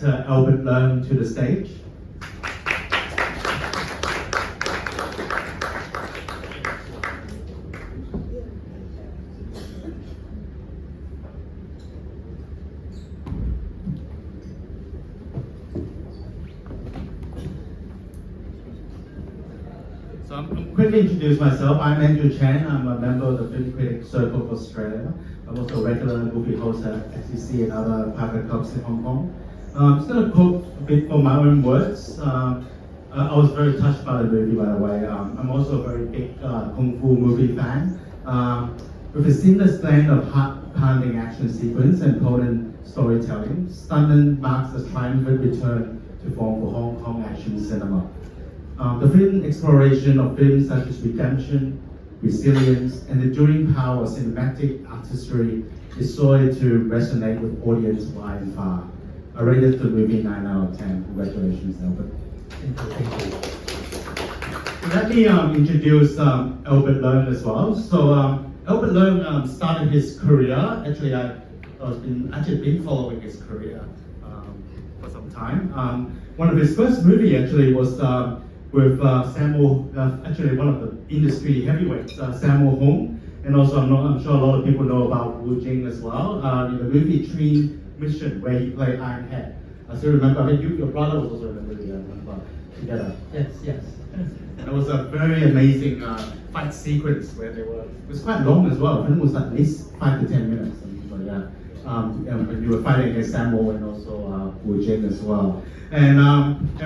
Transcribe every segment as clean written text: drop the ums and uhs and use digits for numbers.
Albert Leung to the stage. So I'm quickly introduce myself. I'm Andrew Chan. I'm a member of the Film Critics Circle of Australia. I'm also a regular movie host at FCC and other private clubs in Hong Kong. I'm just going to quote a bit from my own words. I was very touched by the movie, by the way. I'm also a very big Kung Fu movie fan. With a seamless blend of heart-pounding action sequence and potent storytelling, Stuntman marks a triumphant return to form for Hong Kong action cinema. The film exploration of films such as redemption, resilience, and the enduring power of cinematic artistry is sure to resonate with audience wide and far. I rated the movie 9 out of 10. Congratulations, Albert. Thank you. Let me introduce Albert Leung as well. So Albert Leung started his career. Actually, I've been following his career for some time. One of his first movie actually was with Sammo, actually one of the industry heavyweights, Sammo Hung, and also I'm sure a lot of people know about Jing as well. In the movie Train Mission, where he played Iron Head. I still remember. I think your brother was also in the movie. I remember together. Yes. And it was a very amazing fight sequence where they were. It was quite long as well. I think it was at least 5 to 10 minutes. So yeah, when you were fighting against Sammo and also Jing as well. And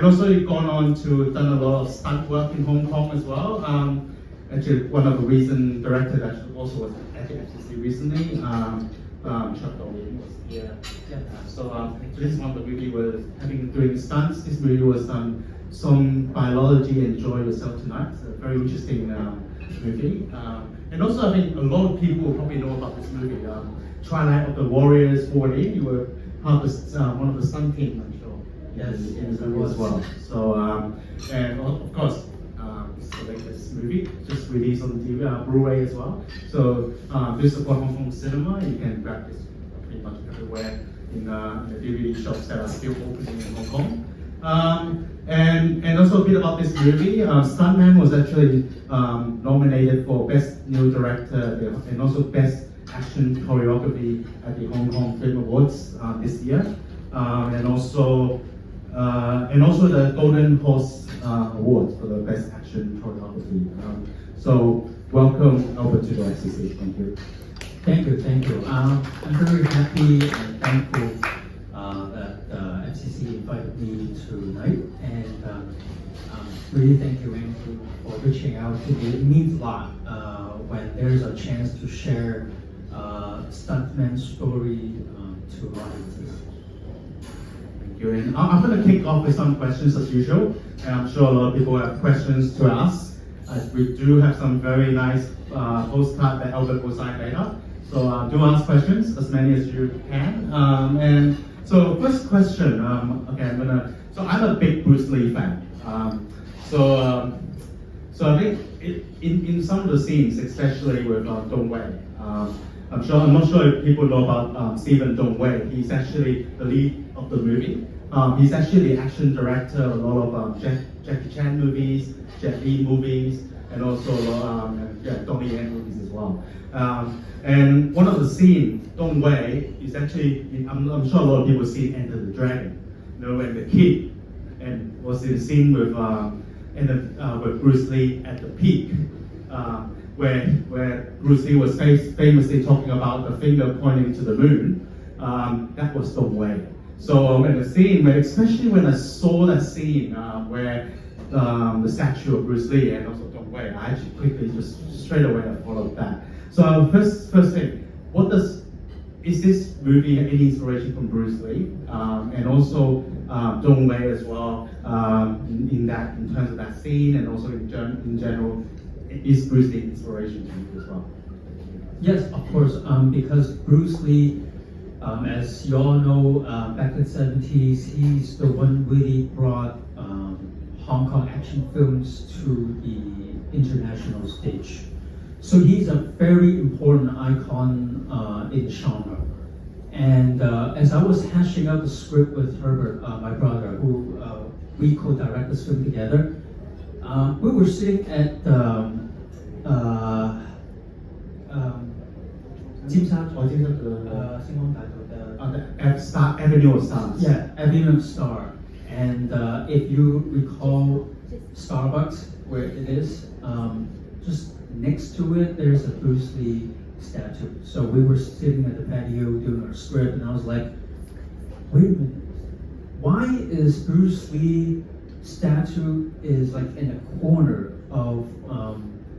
also you've gone on to done a lot of stunt work in Hong Kong as well. Actually, one of the recent directors that also was at the FCC recently. Was here. Yeah. So this is one of the movie was doing stunts. This movie was some biology. Enjoy Yourself Tonight. It's a very interesting movie. And also I think a lot of people probably know about this movie. Twilight of the Warriors 40. You were part of one of the stunt team, I'm sure. Yes, in the movie as well. So and of course. It's the latest movie, just released on TV, Blu-ray as well. So do support Hong Kong cinema. You can grab this pretty much everywhere in the DVD shops that are still opening in Hong Kong. And also a bit about this movie. Stuntman was actually nominated for Best New Director and also Best Action Choreography at the Hong Kong Film Awards this year. And also the Golden Horse Award for the Best Action Choreography. So welcome Albert to the FCC. Thank you. Thank you. I'm very happy and thankful that FCC invited me tonight, and really thank you, Andrew, for reaching out to me. It means a lot when there's a chance to share Stuntman's story to audiences. I'm going to kick off with some questions as usual, and I'm sure a lot of people have questions to ask. We do have some very nice postcards that Albert will sign later, so do ask questions, as many as you can. And so first question, so I'm a big Bruce Lee fan. So I think in some of the scenes, especially with Dong Wei, I'm not sure if people know about Stephen Dong Wei. He's actually the lead of the movie. He's actually the action director of a lot of Jackie Chan movies, Jet Li movies, and also Donnie Yen movies as well. And one of the scenes, Dong Wei, is actually, I'm sure a lot of people see Enter the Dragon. You know, when the kid and was in the scene with Bruce Lee at the peak. Where Bruce Lee was famously talking about the finger pointing to the moon, that was Dong Wei. So in the scene, especially when I saw that scene where the statue of Bruce Lee and also Dong Wei, I actually quickly just straight away I followed that. So first thing, is this movie any inspiration from Bruce Lee and also Dong Wei as well in terms of that scene and also in general? Is Bruce Lee inspiration to you as well? Yes, of course, because Bruce Lee, as you all know, back in the 70s, he's the one really brought Hong Kong action films to the international stage. So he's a very important icon in genre. And as I was hashing out the script with Herbert, my brother, who we co-direct the film together, we were sitting at Jing at Star Avenue of Stars. yeah, Avenue of Star. And if you recall Starbucks, where it is, just next to it, there's a Bruce Lee statue. So we were sitting at the patio doing our script, and I was like, wait a minute, why is Bruce Lee statue is like in the corner of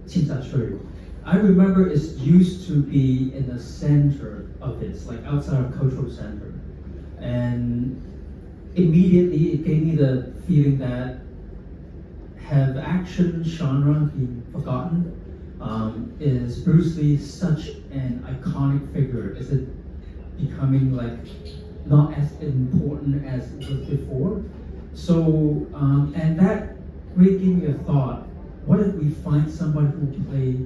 Qinzhachuri? I remember it used to be in the center of it, like outside of cultural center. And immediately it gave me the feeling that have action genre been forgotten? Is Bruce Lee such an iconic figure? Is it becoming like not as important as it was before? So, and that really gave me a thought. What if we find somebody who will play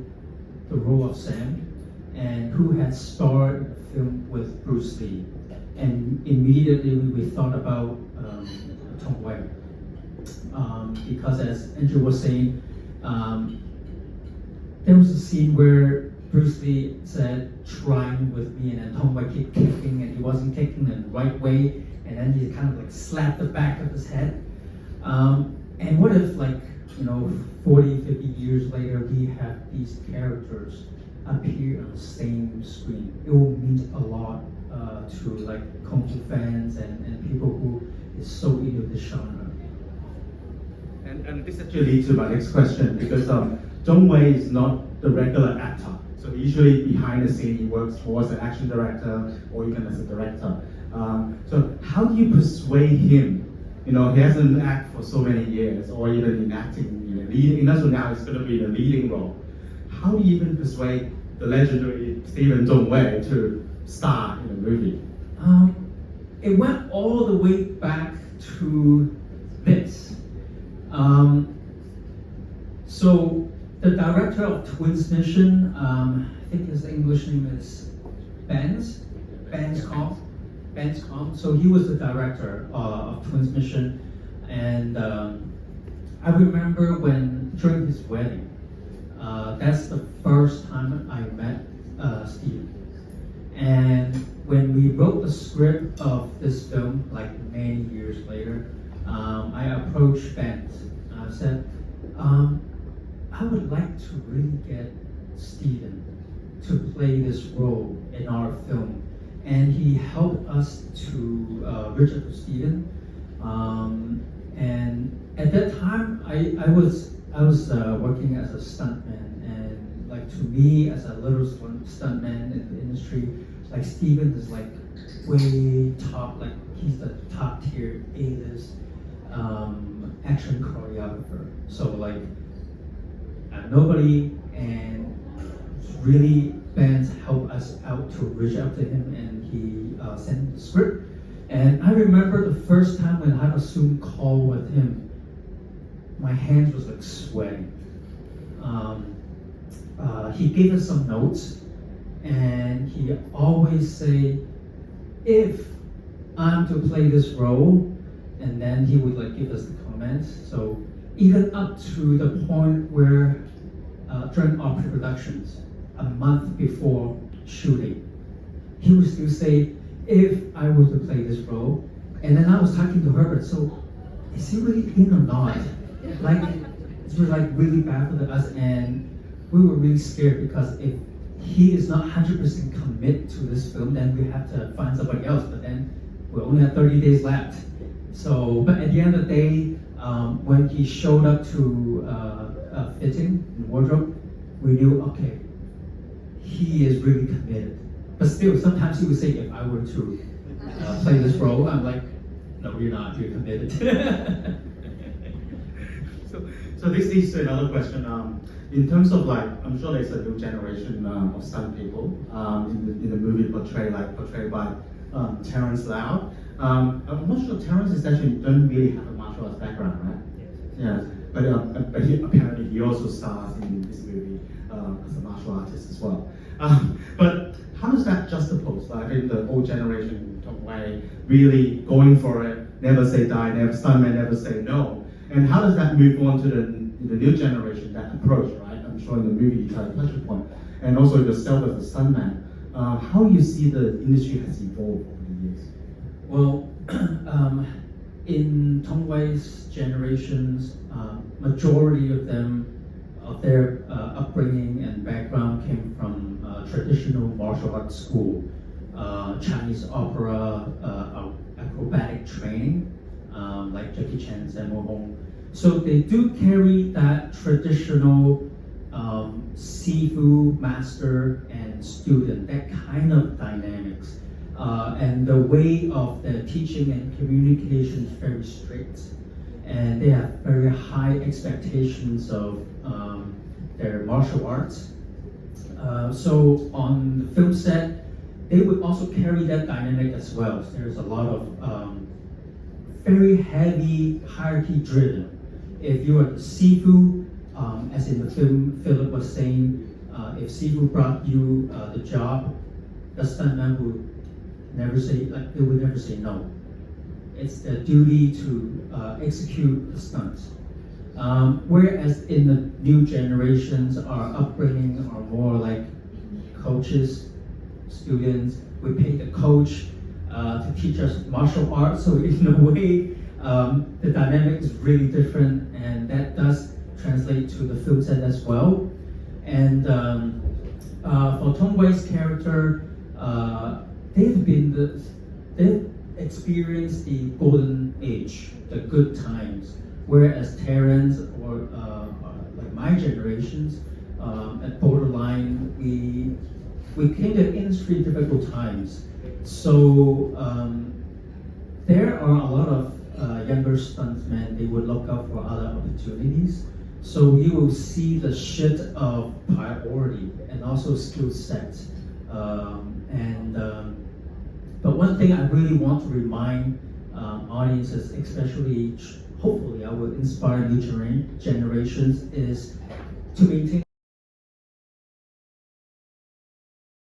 the role of Sam and who had starred in a film with Bruce Lee? And immediately we thought about Tung. Because as Andrew was saying, there was a scene where Bruce Lee said, trying with me, and then Tung kept kicking, and he wasn't kicking in the right way, and then he kind of like slapped the back of his head. And what if, like, 40, 50 years later, we have these characters appear on the same screen? It will mean a lot to like Kung Fu fans and people who is so into this genre. And this actually leads to my next question, because Zhong Wei is not the regular actor. So usually behind the scene he works for as an action director or even as a director. So how do you persuade him? He hasn't acted for so many years, or even in acting, leading. So now it's going to be the leading role. How do you even persuade the legendary Stephen Zhong Wei to star in a movie? It went all the way back to this. So the director of Twins Mission, I think his English name is Benz Comp. So he was the director of Twins Mission, and I remember during his wedding, that's the first time I met Steve. And when we wrote the script of this film, like many years later, I approached Ben. I said, I would like to really get Steven to play this role in our film. And he helped us to reach out to Steven. And at that time, I was working as a stuntman, and like to me, as a little stuntman in the industry, like Steven is like way top, like he's the top tier A-list action choreographer. So like I'm nobody, and really bands help us out to reach out to him, and he sent the script. And I remember the first time when I had a Zoom call with him, my hands was like sweating. He gave us some notes, and he always say, if I'm to play this role, and then he would like give us the comments. So even up to the point where during our pre-productions, a month before shooting, he would still say, if I were to play this role. And then I was talking to Herbert, so is he really in or not? Like, it was like really bad for us, and we were really scared, because if he is not 100% commit to this film, then we have to find somebody else, but then we only have 30 days left. So, but at the end of the day, when he showed up to fitting in wardrobe, we knew, okay, he is really committed. But still, sometimes he would say, if I were to play this role, I'm like, no, you're not, you're committed. So this leads to another question. In terms of like, I'm sure there's a new generation of stunt people in the movie portrayed by Terrence Lau. I'm not sure Terrence is actually doesn't really have a martial arts background, right? Yes. But apparently he also stars in this movie as a martial artist as well. But how does does that juxtapose? Like, I think the old generation Tung Wei really going for it, never say die, never Stuntman, never say no. And how does that move on to the new generation, that approach, right? I'm sure in the movie you try to touch upon. And also yourself as a stuntman, how you see the industry has evolved over the years? Well, in Tung Wei's generations, majority of them, of their upbringing and background came from traditional martial arts school, Chinese opera, acrobatic training, like Jackie Chan, Sammo. So they do carry that traditional sifu, master and student, that kind of dynamics. And the way of the teaching and communication is very strict. And they have very high expectations of their martial arts. So on the film set, they would also carry that dynamic as well. There's a lot of very heavy hierarchy driven. If you are the sifu, as in the film Philip was saying, if sifu brought you the job, the stuntman would never say, like, they would never say no. It's their duty to execute the stunts. Whereas in the new generations, our upbringing are more like coaches, students. We pay the coach to teach us martial arts. So in a way, the dynamic is really different, and that does translate to the film set as well. And for Tung Wei's character, they've experienced the golden age, the good times. Whereas Terrence or like my generations, at borderline, we came to industry difficult times. So there are a lot of younger stuntmen, they would look out for other opportunities. So you will see the shift of priority and also skill set. But one thing I really want to remind audiences, especially hopefully I will inspire new generations, is to maintain